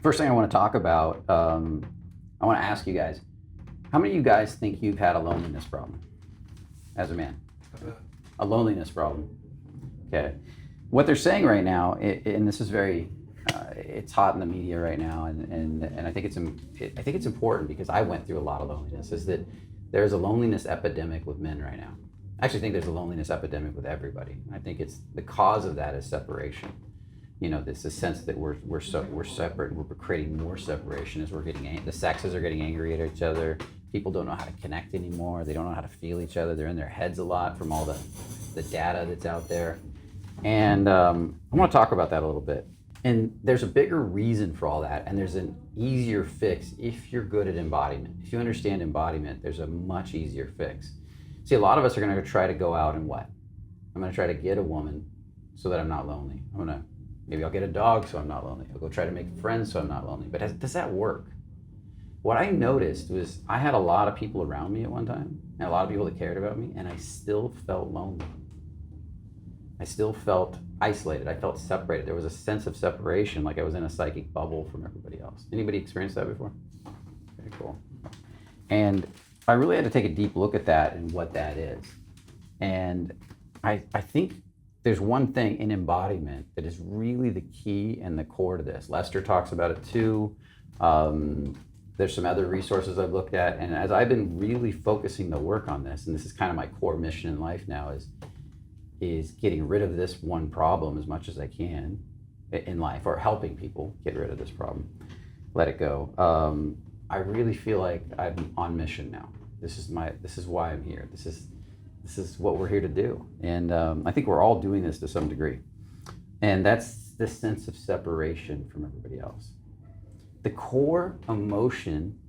First thing I want to talk about, I want to ask you guys, how many of you guys think you've had a loneliness problem as a man? A loneliness problem. Okay. What they're saying right now, and this is very, it's hot in the media right now, and I think it's important because I went through a lot of loneliness, is that there's a loneliness epidemic with men right now. I actually think there's a loneliness epidemic with everybody. I think it's the cause of that is separation. You know, this sense that we're separate. We're creating more separation as we're getting the sexes are getting angry at each other. People don't know how to connect anymore. They don't know how to feel each other. They're in their heads a lot from all the data that's out there. And I want to talk about that a little bit. And there's a bigger reason for all that, and there's an easier fix if you're good at embodiment. If you understand embodiment, there's a much easier fix. See, a lot of us are going to try to go out and what? I'm going to try to get a woman so that I'm not lonely. Maybe I'll get a dog so I'm not lonely. I'll go try to make friends so I'm not lonely. But does that work? What I noticed was I had a lot of people around me at one time, and a lot of people that cared about me, and I still felt lonely. I still felt isolated. I felt separated. There was a sense of separation, like I was in a psychic bubble from everybody else. Anybody experienced that before? Very cool. And I really had to take a deep look at that and what that is. And I think there's one thing in embodiment that is really the key and the core to this. Lester talks about it too. There's some other resources I've looked at. And as I've been really focusing the work on this, and this is kind of my core mission in life now, is getting rid of this one problem as much as I can in life, or helping people get rid of this problem, let it go. I really feel like I'm on mission now. This is why I'm here. This is what we're here to do. And I think we're all doing this to some degree. And that's this sense of separation from everybody else. The core emotion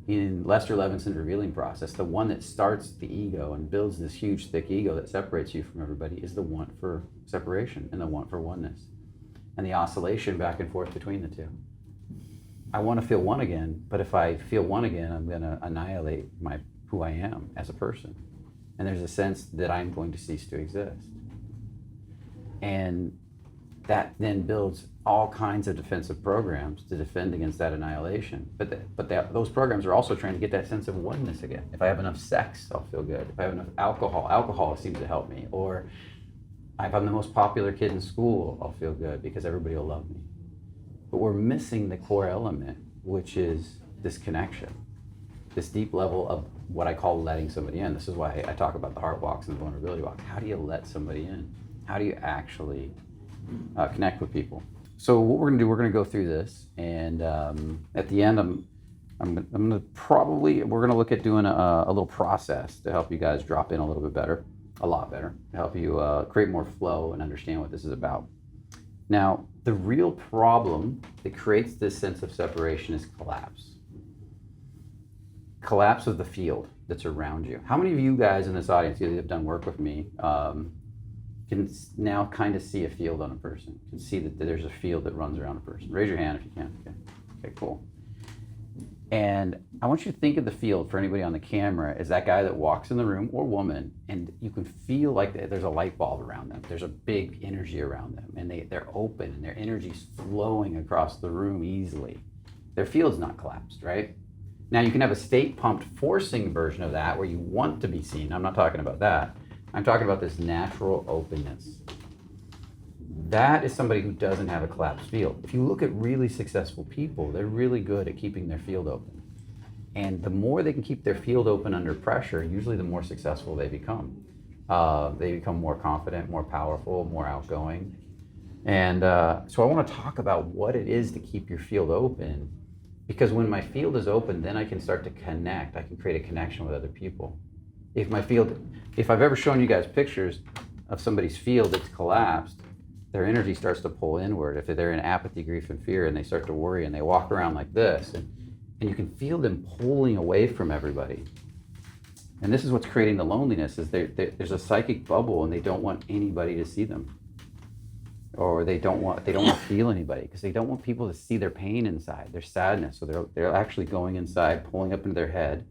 in Lester Levinson's revealing process, the one that starts the ego and builds this huge, thick ego that separates you from everybody, is the want for separation and the want for oneness and the oscillation back and forth between the two. I want to feel one again, but if I feel one again, I'm going to annihilate who I am as a person. And there's a sense that I'm going to cease to exist. And that then builds all kinds of defensive programs to defend against that annihilation. But those programs are also trying to get that sense of oneness again. If I have enough sex, I'll feel good. If I have enough alcohol seems to help me. Or if I'm the most popular kid in school, I'll feel good because everybody will love me. But we're missing the core element, which is this connection, this deep level of what I call letting somebody in. This is why I talk about the heart walks and the vulnerability walks. How do you let somebody in? How do you actually connect with people? So what we're gonna do, we're gonna go through this, and at the end, we're gonna look at doing a little process to help you guys drop in a little bit better, a lot better, to help you create more flow and understand what this is about. Now, the real problem that creates this sense of separation is collapse. Collapse of the field that's around you. How many of you guys in this audience, either have done work with me, can now kind of see a field on a person, can see that there's a field that runs around a person? Raise your hand if you can. Okay, cool. And I want you to think of the field, for anybody on the camera, as that guy that walks in the room, or woman, and you can feel like there's a light bulb around them. There's a big energy around them, and they're open, and their energy's flowing across the room easily. Their field's not collapsed, right? Now you can have a state-pumped forcing version of that where you want to be seen. I'm not talking about that. I'm talking about this natural openness. That is somebody who doesn't have a collapsed field. If you look at really successful people, they're really good at keeping their field open. And the more they can keep their field open under pressure, usually the more successful they become. They become more confident, more powerful, more outgoing. And so I want to talk about what it is to keep your field open, because when my field is open, then I can start to connect. I can create a connection with other people. If I've ever shown you guys pictures of somebody's field that's collapsed, their energy starts to pull inward. If they're in apathy, grief, and fear, and they start to worry, and they walk around like this, and you can feel them pulling away from everybody. And this is what's creating the loneliness, is there's a psychic bubble, and they don't want anybody to see them. Or they don't want to feel anybody, because they don't want people to see their pain inside, their sadness. So they're actually going inside, pulling up into their head,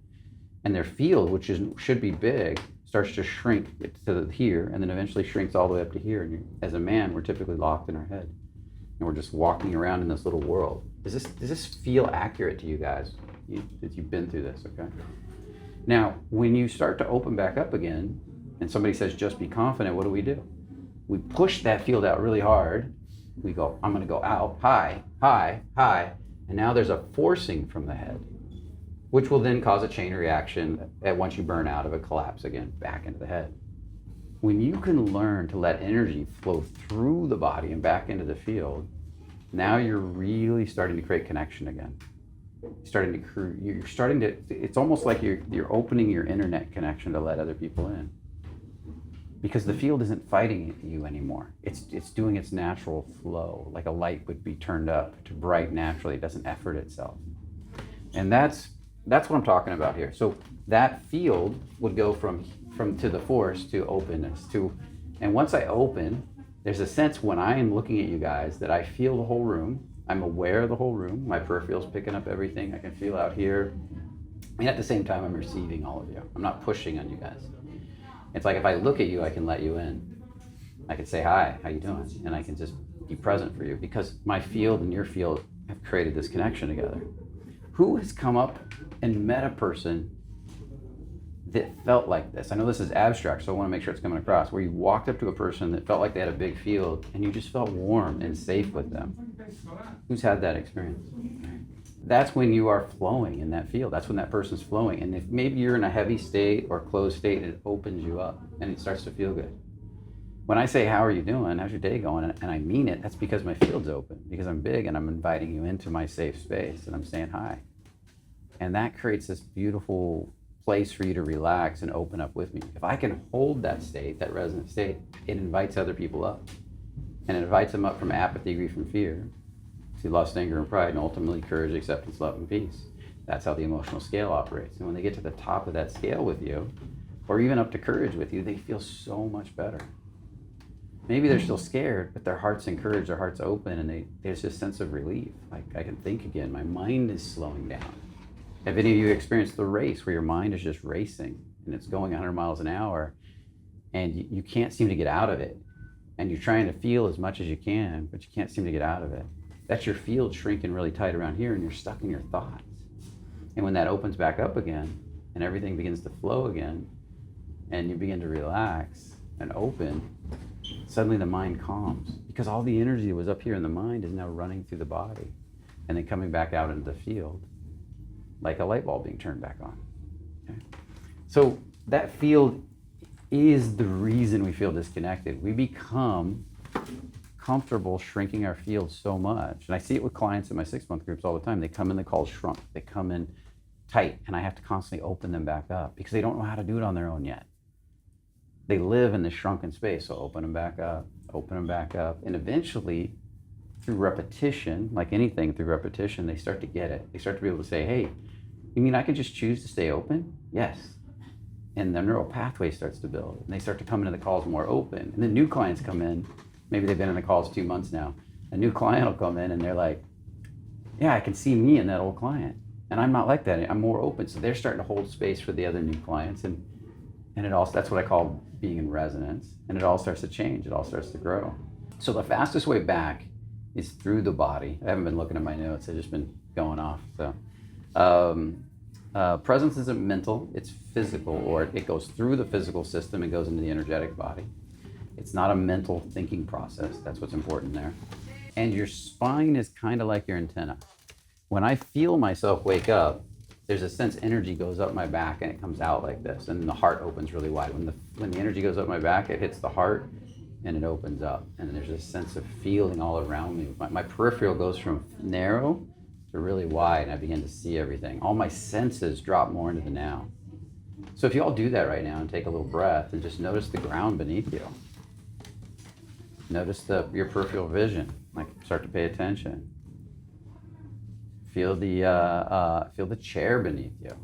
and their field, which should be big, starts to shrink to here, and then eventually shrinks all the way up to here. And as a man, we're typically locked in our head. and we're just walking around in this little world. Does this feel accurate to you guys? That you've been through this, okay? Now, when you start to open back up again, and somebody says, just be confident, what do? We push that field out really hard. We go, I'm gonna go out, high, high, high, and now there's a forcing from the head, which will then cause a chain reaction at once you burn out of a collapse again, back into the head. When you can learn to let energy flow through the body and back into the field, now you're really starting to create connection again. You're starting to, it's almost like you're opening your internet connection to let other people in. Because the field isn't fighting you anymore. It's doing its natural flow, like a light would be turned up to bright naturally. It doesn't effort itself. And that's what I'm talking about here. So that field would go from to the force to openness and once I open, there's a sense when I am looking at you guys that I feel the whole room. I'm aware of the whole room. My peripheral's picking up everything. I can feel out here. And at the same time, I'm receiving all of you. I'm not pushing on you guys. It's like if I look at you, I can let you in. I can say, hi, how you doing? And I can just be present for you because my field and your field have created this connection together. Who has come up and met a person that felt like this? I know this is abstract, so I want to make sure it's coming across, where you walked up to a person that felt like they had a big field and you just felt warm and safe with them. Who's had that experience? That's when you are flowing in that field. That's when that person's flowing. And if maybe you're in a heavy state or closed state, it opens you up and it starts to feel good. When I say, how are you doing? How's your day going? And I mean it, that's because my field's open, because I'm big and I'm inviting you into my safe space and I'm saying hi. And that creates this beautiful place for you to relax and open up with me. If I can hold that state, that resonant state, it invites other people up. And it invites them up from apathy, grief, and fear to lust, anger, and pride, and ultimately courage, acceptance, love, and peace. That's how the emotional scale operates. And when they get to the top of that scale with you, or even up to courage with you, they feel so much better. Maybe they're still scared, but their heart's encouraged, their heart's open, and there's this sense of relief. Like, I can think again, my mind is slowing down. Have any of you experienced the race where your mind is just racing and it's going 100 miles an hour and you can't seem to get out of it? And you're trying to feel as much as you can, but you can't seem to get out of it. That's your field shrinking really tight around here and you're stuck in your thoughts. And when that opens back up again and everything begins to flow again and you begin to relax and open, suddenly the mind calms because all the energy that was up here in the mind is now running through the body and then coming back out into the field, like a light bulb being turned back on. Okay? So that field is the reason we feel disconnected. We become comfortable shrinking our field so much. And I see it with clients in my 6-month groups all the time. They come in, they call shrunk. They come in tight, and I have to constantly open them back up because they don't know how to do it on their own yet. They live in this shrunken space, so open them back up, and eventually, through repetition, like anything through repetition, they start to get it. They start to be able to say, hey, you mean I can just choose to stay open? Yes. And the neural pathway starts to build. And they start to come into the calls more open. And then new clients come in. Maybe they've been in the calls 2 months now. A new client will come in and they're like, yeah, I can see me in that old client. And I'm not like that. I'm more open. So they're starting to hold space for the other new clients. And it also, that's what I call being in resonance. And it all starts to change. It all starts to grow. So the fastest way back is through the body. I haven't been looking at my notes. I've just been going off. So presence isn't mental, it's physical, or it goes through the physical system and goes into the energetic body. It's not a mental thinking process. That's what's important there. And your spine is kind of like your antenna. When I feel myself wake up, there's a sense energy goes up my back and it comes out like this, and the heart opens really wide. When the energy goes up my back, it hits the heart and it opens up, and there's this sense of feeling all around me. My peripheral goes from narrow to really wide, and I begin to see everything. All my senses drop more into the now. So if you all do that right now and take a little breath and just notice the ground beneath you. Notice your peripheral vision, like start to pay attention. Feel the chair beneath you.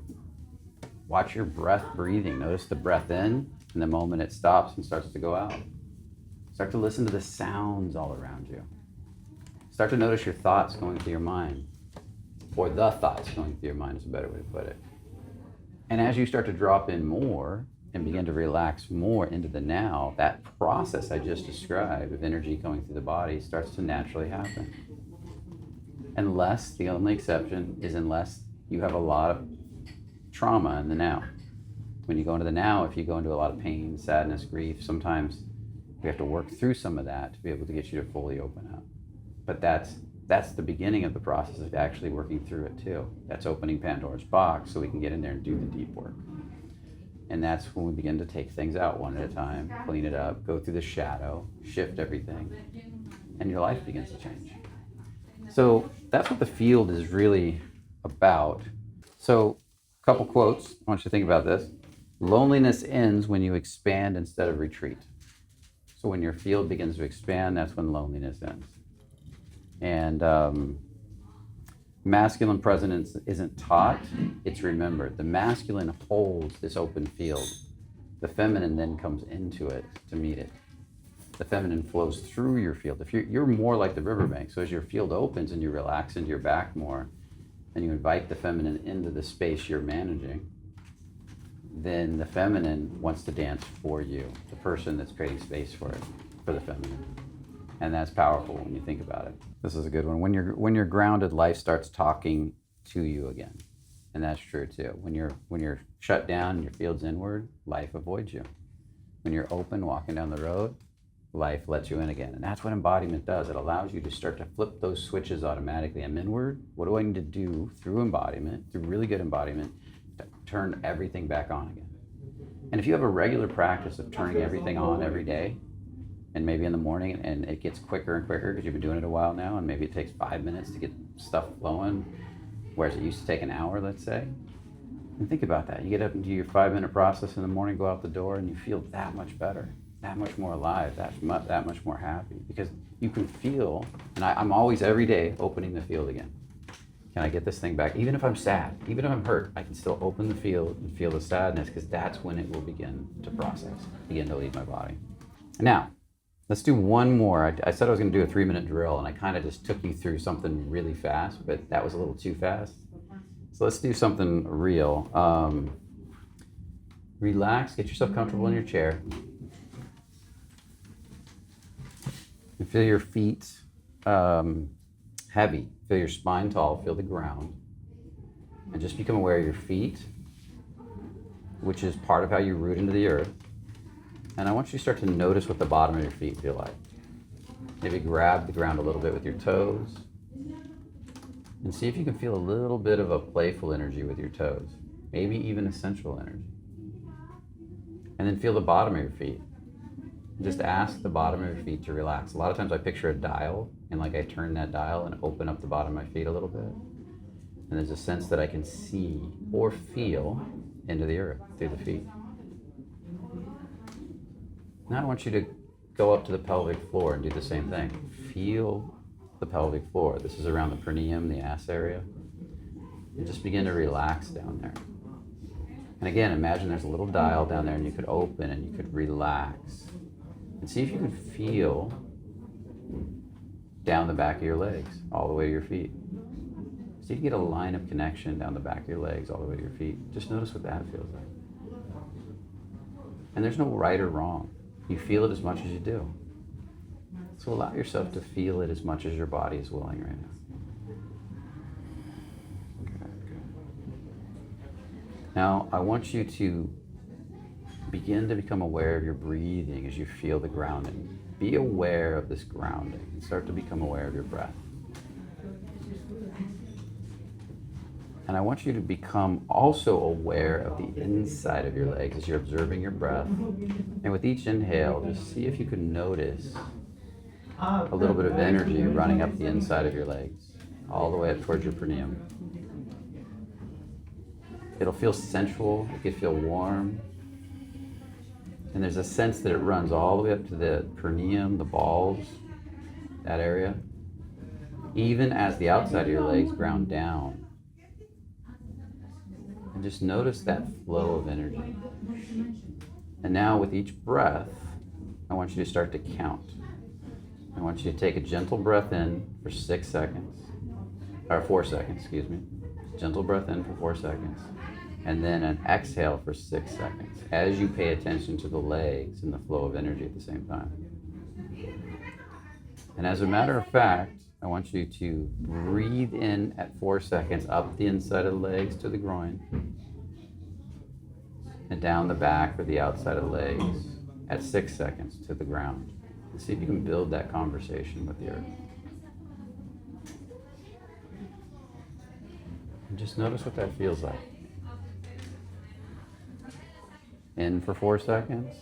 Watch your breath breathing. Notice the breath in, and the moment it stops and starts to go out. Start to listen to the sounds all around you. Start to notice your thoughts going through your mind, or the thoughts going through your mind is a better way to put it. And as you start to drop in more, and begin to relax more into the now, that process I just described of energy going through the body starts to naturally happen. Unless, the only exception is unless you have a lot of trauma in the now. When you go into the now, if you go into a lot of pain, sadness, grief, sometimes we have to work through some of that to be able to get you to fully open up. But that's the beginning of the process of actually working through it too. That's opening Pandora's box so we can get in there and do the deep work. And that's when we begin to take things out one at a time, clean it up, go through the shadow, shift everything, and your life begins to change. So that's what the field is really about. So a couple quotes, I want you to think about this. Loneliness ends when you expand instead of retreat. So when your field begins to expand, that's when loneliness ends. And masculine presence isn't taught, it's remembered. The masculine holds this open field. The feminine then comes into it to meet it. The feminine flows through your field. If you're more like the riverbank, so as your field opens and you relax into your back more, and you invite the feminine into the space you're managing, then the feminine wants to dance for you, the person that's creating space for it, for the feminine. And that's powerful when you think about it. This is a good one. When you're grounded, life starts talking to you again. And that's true too. When you're shut down and your field's inward, life avoids you. When you're open, walking down the road, life lets you in again. And that's what embodiment does. It allows you to start to flip those switches automatically. I'm inward. What do I need to do through embodiment, through really good embodiment, to turn everything back on again? And if you have a regular practice of turning everything on every day, and maybe in the morning, and it gets quicker and quicker because you've been doing it a while now, and maybe it takes 5 minutes to get stuff flowing, whereas it used to take an hour, let's say. And think about that. You get up and do your 5-minute process in the morning, go out the door, and you feel that much better, that much more alive, that much more happy, because you can feel, and I'm always every day opening the field again. Can I get this thing back? Even if I'm sad, even if I'm hurt, I can still open the field and feel the sadness, because that's when it will begin to process, begin to leave my body. Now, let's do one more. I said I was going to do a 3-minute drill, and I kind of just took you through something really fast, but that was a little too fast. So let's do something real. Relax, get yourself comfortable in your chair. And feel your feet heavy. Feel your spine tall, feel the ground. And just become aware of your feet, which is part of how you root into the earth. And I want you to start to notice what the bottom of your feet feel like. Maybe grab the ground a little bit with your toes. And see if you can feel a little bit of a playful energy with your toes. Maybe even a sensual energy. And then feel the bottom of your feet. Just ask the bottom of your feet to relax. A lot of times I picture a dial, and like I turn that dial and open up the bottom of my feet a little bit. And there's a sense that I can see or feel into the earth through the feet. Now I want you to go up to the pelvic floor and do the same thing. Feel the pelvic floor. This is around the perineum, the ass area. And just begin to relax down there. And again, imagine there's a little dial down there, and you could open and you could relax. And see if you can feel down the back of your legs, all the way to your feet. See if you get a line of connection down the back of your legs, all the way to your feet. Just notice what that feels like. And there's no right or wrong. You feel it as much as you do. So allow yourself to feel it as much as your body is willing right now. Okay, good. Now, I want you to begin to become aware of your breathing as you feel the grounding. Be aware of this grounding and start to become aware of your breath. And I want you to become also aware of the inside of your legs as you're observing your breath. And with each inhale, just see if you can notice a little bit of energy running up the inside of your legs, all the way up towards your perineum. It'll feel sensual, it can feel warm. And there's a sense that it runs all the way up to the perineum, the balls, that area. Even as the outside of your legs ground down. And just notice that flow of energy. And now with each breath, I want you to start to count. I want you to take a gentle breath in for 6 seconds. Or 4 seconds, excuse me. Gentle breath in for 4 seconds. And then an exhale for 6 seconds as you pay attention to the legs and the flow of energy at the same time. And as a matter of fact, I want you to breathe in at 4 seconds up the inside of the legs to the groin, and down the back or the outside of the legs at 6 seconds to the ground. And see if you can build that conversation with the earth. And just notice what that feels like. In for 4 seconds,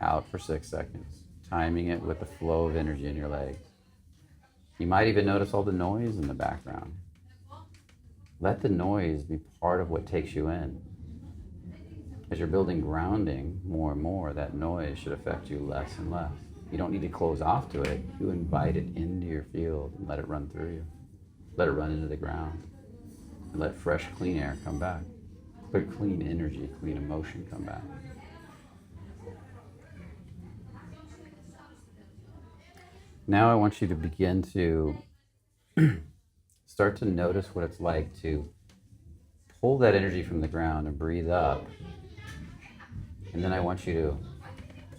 out for 6 seconds, timing it with the flow of energy in your legs. You might even notice all the noise in the background. Let the noise be part of what takes you in. As you're building grounding more and more, that noise should affect you less and less. You don't need to close off to it. You invite it into your field and let it run through you. Let it run into the ground. And let fresh, clean air come back. Let clean energy, clean emotion come back. Now I want you to begin to start to notice what it's like to pull that energy from the ground and breathe up. And then I want you to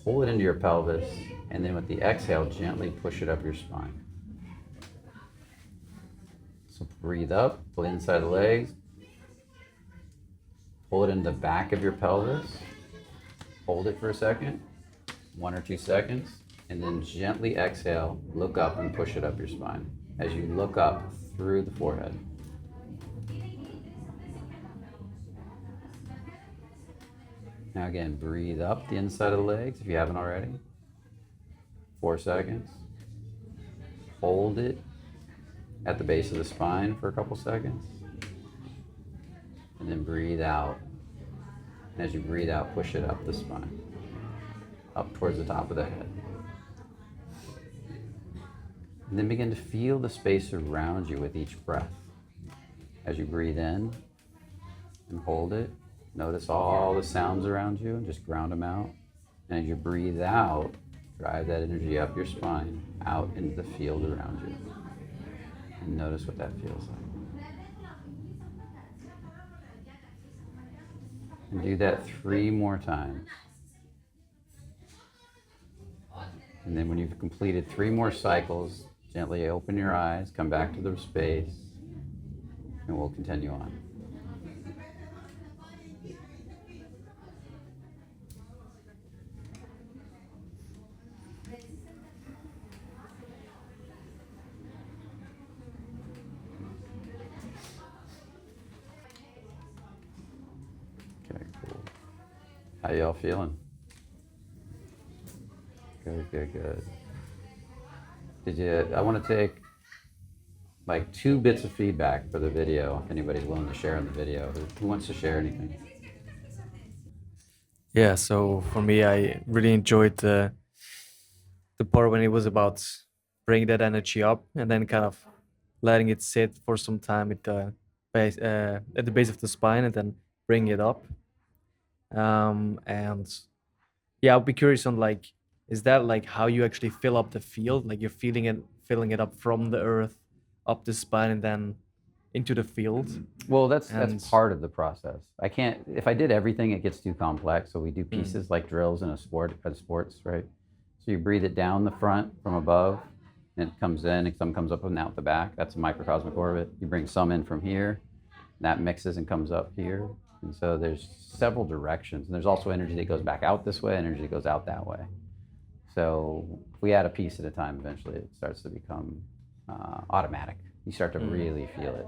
pull it into your pelvis, and then with the exhale, gently push it up your spine. So breathe up, pull the inside of the legs, pull it into the back of your pelvis, hold it for a second, 1 or 2 seconds, and then gently exhale, look up and push it up your spine as you look up through the forehead. Now again, breathe up the inside of the legs if you haven't already. 4 seconds. Hold it at the base of the spine for a couple seconds. And then breathe out. And as you breathe out, push it up the spine, up towards the top of the head. And then begin to feel the space around you with each breath. As you breathe in and hold it, notice all the sounds around you and just ground them out. And as you breathe out, drive that energy up your spine, out into the field around you. And notice what that feels like. And do that 3 more times. And then when you've completed 3 more cycles, gently open your eyes, come back to the space, and we'll continue on. Okay, cool. How y'all feeling? Good. I want to take like 2 bits of feedback for the video, if anybody's willing to share in the video. Who wants to share anything? Yeah, so for me, I really enjoyed the part when it was about bringing that energy up and then kind of letting it sit for some time at the base of the spine and then bring it up. And yeah, I'll be curious on like, is that like how you actually fill up the field? Like you're filling it up from the earth, up the spine, and then into the field. Well, that's And part of the process. I can't, if I did everything, it gets too complex. So we do pieces like drills in sports, right? So you breathe it down the front from above, and it comes in, and some comes up and out the back. That's a microcosmic orbit. You bring some in from here, and that mixes and comes up here. And so there's several directions. And there's also energy that goes back out this way, energy that goes out that way. So if we add a piece at a time, eventually it starts to become automatic. You start to really feel it.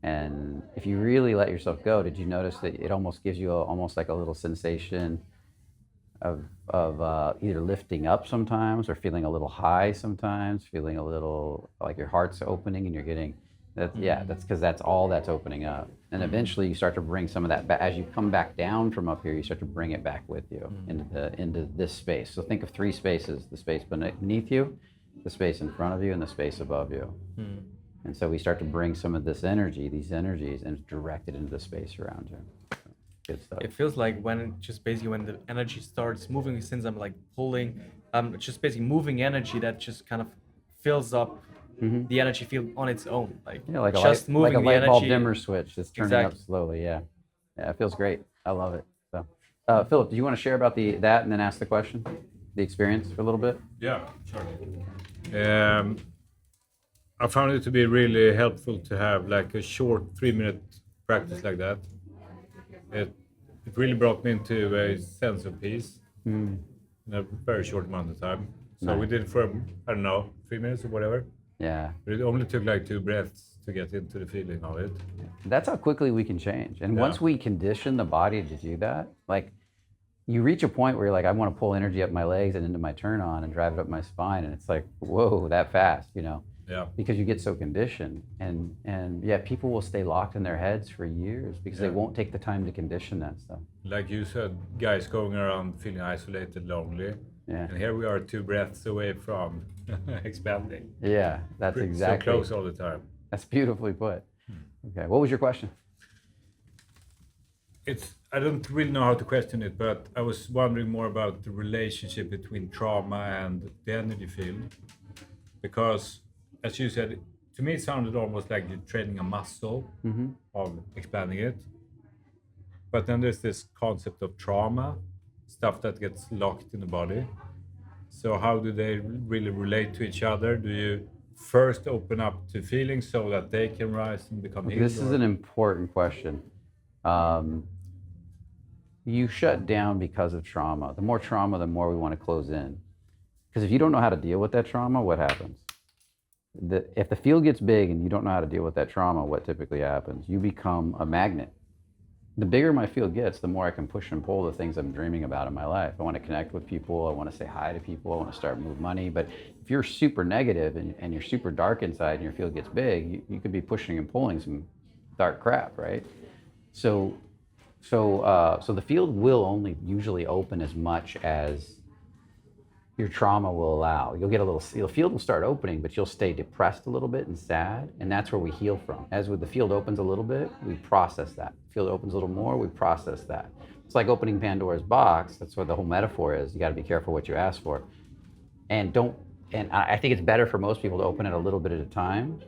And if you really let yourself go, did you notice that it almost gives you almost like a little sensation of either lifting up sometimes or feeling a little high sometimes, feeling a little like your heart's opening and you're getting that. Yeah, that's because that's all that's opening up. And eventually you start to bring some of that back. As you come back down from up here, you start to bring it back with you into this space. So think of 3 spaces: the space beneath you, the space in front of you, and the space above you. And so we start to bring some of these energies, and direct it into the space around you. So, good stuff. it feels like when the energy starts moving, since I'm like pulling, just basically moving energy that just kind of fills up the energy field on its own. Like Yeah, like just moving like a the light bulb energy. dimmer switch that's turning up Exactly. slowly. Yeah. Yeah, it feels great. I love it. So, Philip, do you want to share about that and then ask the question, the experience for a little bit? Yeah, sure. I found it to be really helpful to have like a short 3-minute practice like that. It really brought me into a sense of peace in a very short amount of time. So we did it for, I don't know, 3 minutes or whatever. Yeah. But it only took like 2 breaths to get into the feeling of it. That's how quickly we can change. And once we condition the body to do that, like you reach a point where you're like, I want to pull energy up my legs and into my turn on and drive it up my spine. And it's like, whoa, that fast, you know? Yeah. Because you get so conditioned. And yeah, people will stay locked in their heads for years because they won't take the time to condition that stuff. Like you said, guys going around feeling isolated, lonely. Yeah. And here we are 2 breaths away from expanding. Yeah, that's exactly. So close all the time. That's beautifully put. Okay, what was your question? I don't really know how to question it, but I was wondering more about the relationship between trauma and the energy field. Because, as you said, to me it sounded almost like you're training a muscle of expanding it. But then there's this concept of trauma, stuff that gets locked in the body. So how do they really relate to each other? Do you first open up to feelings so that they can rise and become healed? This is an important question. You shut down because of trauma. The more trauma, the more we want to close in. Because if you don't know how to deal with that trauma, what happens? If the field gets big and you don't know how to deal with that trauma, what typically happens? You become a magnet. The bigger my field gets, the more I can push and pull the things I'm dreaming about in my life. I want to connect with people. I want to say hi to people. I want to start move money. But if you're super negative and you're super dark inside and your field gets big, you could be pushing and pulling some dark crap, right? So the field will only usually open as much as your trauma will allow. You'll get the field will start opening, but you'll stay depressed a little bit and sad, and that's where we heal from. As with the field opens a little bit, we process that. Field opens a little more, we process that. It's like opening Pandora's box. That's what the whole metaphor is. You got to be careful what you ask for, and I think it's better for most people to open it a little bit at a time,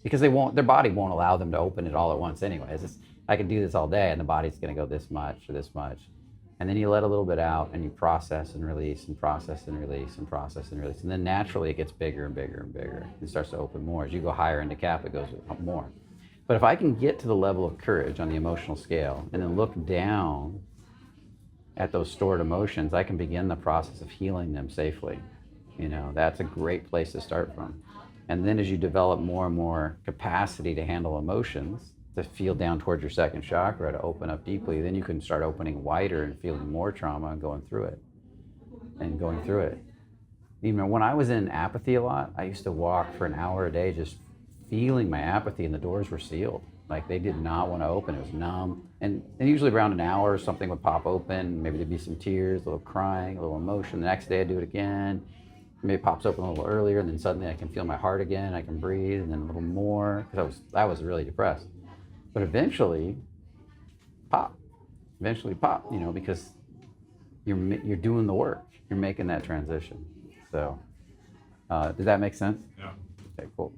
because their body won't allow them to open it all at once anyways. I can do this all day, and the body's going to go this much or this much. And then you let a little bit out and you process and release and process and release and process and release. And then naturally it gets bigger and bigger and bigger. It starts to open more. As you go higher into cap, it goes more. But if I can get to the level of courage on the emotional scale and then look down at those stored emotions, I can begin the process of healing them safely. You know, that's a great place to start from. And then as you develop more and more capacity to handle emotions, to feel down towards your second chakra, to open up deeply, then you can start opening wider and feeling more trauma and going through it. Even when I was in apathy a lot, I used to walk for an hour a day just feeling my apathy, and the doors were sealed. Like they did not want to open. It was numb. And usually around an hour, something would pop open. Maybe there'd be some tears, a little crying, a little emotion. The next day I'd do it again. Maybe it pops open a little earlier, and then suddenly I can feel my heart again. I can breathe, and then a little more, because I was really depressed. But eventually, pop, you know, because you're doing the work. You're making that transition. So, does that make sense? Yeah. Okay, cool.